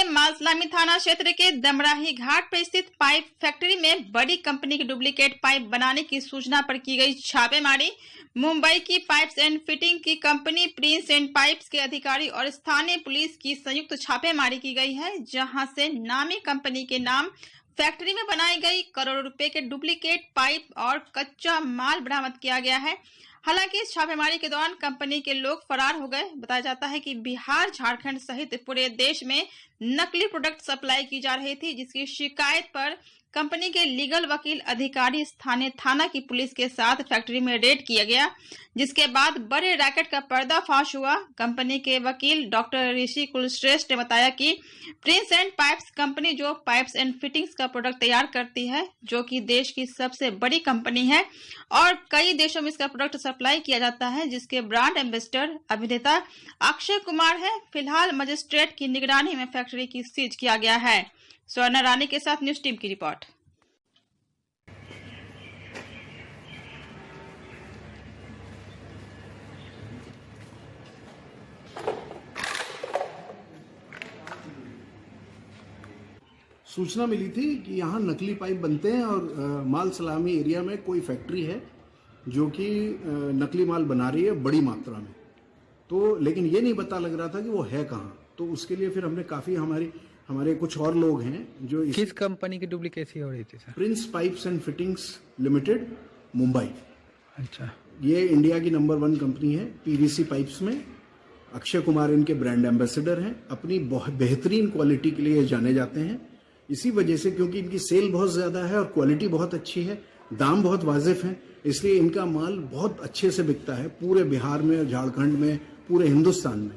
मालसलामी थाना क्षेत्र के दमराही घाट पर स्थित पाइप फैक्ट्री में बड़ी कंपनी की डुप्लीकेट पाइप बनाने की सूचना पर की गई छापेमारी। मुंबई की पाइप्स एंड फिटिंग की कंपनी प्रिंस एंड पाइप्स के अधिकारी और स्थानीय पुलिस की संयुक्त छापेमारी की गई है, जहां से नामी कंपनी के नाम फैक्ट्री में बनाई गई करोड़ों रुपए के डुप्लीकेट पाइप और कच्चा माल बरामद किया गया है। हालांकि इस छापेमारी के दौरान कंपनी के लोग फरार हो गए। बताया जाता है कि बिहार, झारखंड सहित पूरे देश में नकली प्रोडक्ट सप्लाई की जा रही थी, जिसकी शिकायत पर कंपनी के लीगल वकील, अधिकारी, स्थानीय थाना की पुलिस के साथ फैक्ट्री में रेड किया गया, जिसके बाद बड़े रैकेट का पर्दाफाश हुआ। कंपनी के वकील डॉक्टर ऋषि कुलश्रेष्ठ ने बताया कि प्रिंस एंड पाइप्स कंपनी जो पाइप्स एंड फिटिंग्स का प्रोडक्ट तैयार करती है, जो कि देश की सबसे बड़ी कंपनी है और कई देशों में इसका प्रोडक्ट सप्लाई किया जाता है, जिसके ब्रांड एम्बेसडर अभिनेता अक्षय कुमार है। फिलहाल मजिस्ट्रेट की निगरानी में फैक्ट्री की सीज किया गया है। स्वर्णा रानी के साथ न्यूज टीम की रिपोर्ट। सूचना मिली थी कि यहाँ नकली पाइप बनते हैं और माल सलामी एरिया में कोई फैक्ट्री है जो कि नकली माल बना रही है बड़ी मात्रा में। तो लेकिन ये नहीं पता लग रहा था कि वो है कहाँ। तो उसके लिए फिर हमने काफ़ी हमारे कुछ और लोग हैं जो किस कंपनी की डुप्लीकेसी हो रही थी sir? Prince pipes and fittings limited, Mumbai. अच्छा, ये इंडिया की नंबर 1 कंपनी है पीवीसी पाइप्स में। अक्षय कुमार इनके ब्रांड एम्बेसडर हैं। अपनी बहुत बेहतरीन क्वालिटी के लिए जाने जाते हैं। इसी वजह से, क्योंकि इनकी सेल बहुत ज़्यादा है और क्वालिटी बहुत अच्छी है, दाम बहुत वाजिफ हैं, इसलिए इनका माल बहुत अच्छे से बिकता है पूरे बिहार में, झारखंड में, पूरे हिंदुस्तान में।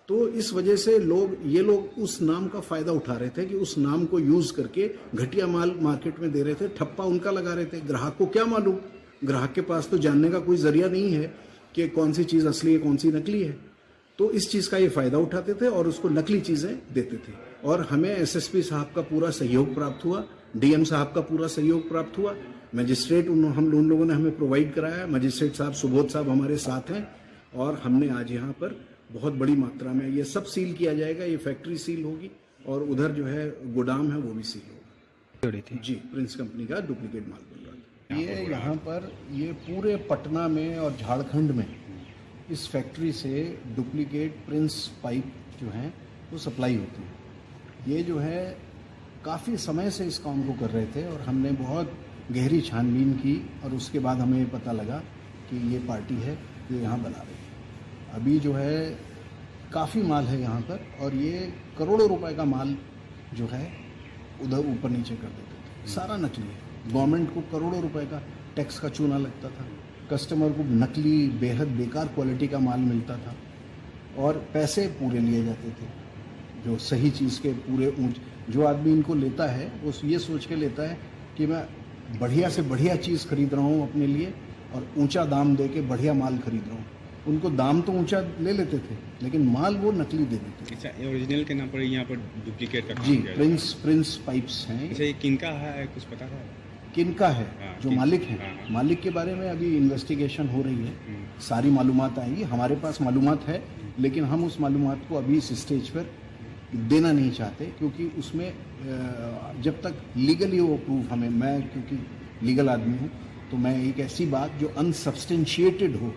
तो इस वजह से ये लोग उस नाम का फ़ायदा उठा रहे थे कि उस नाम को यूज़ करके घटिया माल मार्केट में दे रहे थे, ठप्पा उनका लगा रहे थे। ग्राहक को क्या मालूम? ग्राहक के पास तो जानने का कोई जरिया नहीं है कि कौन सी चीज़ असली है, कौन सी नकली है। तो इस चीज़ का ये फ़ायदा उठाते थे और उसको नकली चीज़ें देते थे। और हमें एसएसपी साहब का पूरा सहयोग प्राप्त हुआ, डीएम साहब का पूरा सहयोग प्राप्त हुआ, मजिस्ट्रेट हम लोगों ने हमें प्रोवाइड कराया। मजिस्ट्रेट साहब, सुबोध साहब हमारे साथ हैं और हमने आज यहाँ पर बहुत बड़ी मात्रा में ये सब सील किया जाएगा। ये फैक्ट्री सील होगी और उधर जो है गोदाम है वो भी सील होगा। जी, प्रिंस कंपनी का डुप्लीकेट माल बन रहा था। ये यहाँ पर ये पूरे पटना में और झारखंड में इस फैक्ट्री से डुप्लीकेट प्रिंस पाइप जो हैं वो सप्लाई होती है। ये जो है काफ़ी समय से इस काम को कर रहे थे और हमने बहुत गहरी छानबीन की और उसके बाद हमें पता लगा कि ये पार्टी है जो यहाँ बना रही है। अभी जो है काफ़ी माल है यहाँ पर और ये करोड़ों रुपए का माल जो है उधर ऊपर नीचे कर देते थे। सारा नकली है। गवर्नमेंट को करोड़ों रुपए का टैक्स का चूना लगता था, कस्टमर को नकली बेहद बेकार क्वालिटी का माल मिलता था और पैसे पूरे लिए जाते थे। जो सही चीज़ के पूरे जो आदमी इनको लेता है वो ये सोच के लेता है कि मैं बढ़िया से बढ़िया चीज़ खरीद रहा हूँ अपने लिए और ऊंचा दाम दे के बढ़िया माल खरीद रहा हूँ। उनको दाम तो ऊंचा ले लेते थे लेकिन माल वो नकली दे देते थे। अच्छा, ओरिजिनल के नाम पर यहाँ पर डुप्लीकेट का जी, प्रिंस पाइप्स हैं। अच्छा, ये किनका है, कुछ पता है? किनका है? जो मालिक है, मालिक के बारे में अभी इन्वेस्टिगेशन हो रही है। सारी मालूमात आएंगी। हमारे पास मालूमात है लेकिन हम उस मालूमात को अभी इस स्टेज पर देना नहीं चाहते, क्योंकि उसमें जब तक लीगली वो प्रूफ हमें, मैं क्योंकि लीगल आदमी हूँ, तो मैं एक ऐसी बात जो अनसब्सटेंशिएटेड हो,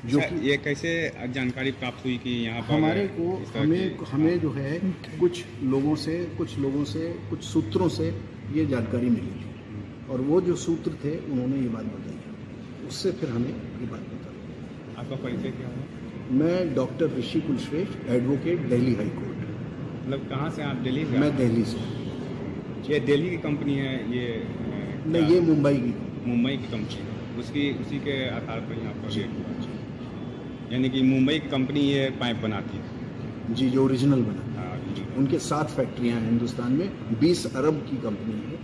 जो कि ये कैसे जानकारी प्राप्त हुई कि यहाँ पर हमारे को हमें जो है कुछ लोगों से कुछ सूत्रों से ये जानकारी मिली थी और वो जो सूत्र थे उन्होंने ये बात बताई, उससे फिर हमें ये बात बताई। आपका परिचय क्या है? मैं doctor Rishi Kulshreshtha, advocate, Delhi high court. मतलब कहाँ से आप? दिल्ली से? मैं दिल्ली से। ये दिल्ली की कंपनी है ये? नहीं, ये मुंबई की कंपनी है। उसी के आधार पर यहाँ पर यानी कि मुंबई की कंपनी ये पाइप बनाती है? जी, जो ओरिजिनल बना। हाँ, उनके 7 फैक्ट्रियाँ हैं हिंदुस्तान में। 20 अरब की कंपनी है,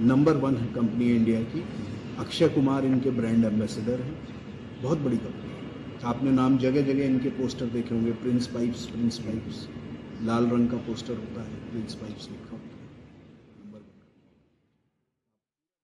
नंबर 1 है कंपनी इंडिया की। अक्षय कुमार इनके ब्रांड एम्बेसडर हैं। बहुत बड़ी कंपनी है। आपने नाम जगह जगह इनके पोस्टर देखे होंगे, प्रिंस पाइप्स, लाल रंग का पोस्टर होता है, प्रिंस पाइप्स लिखा।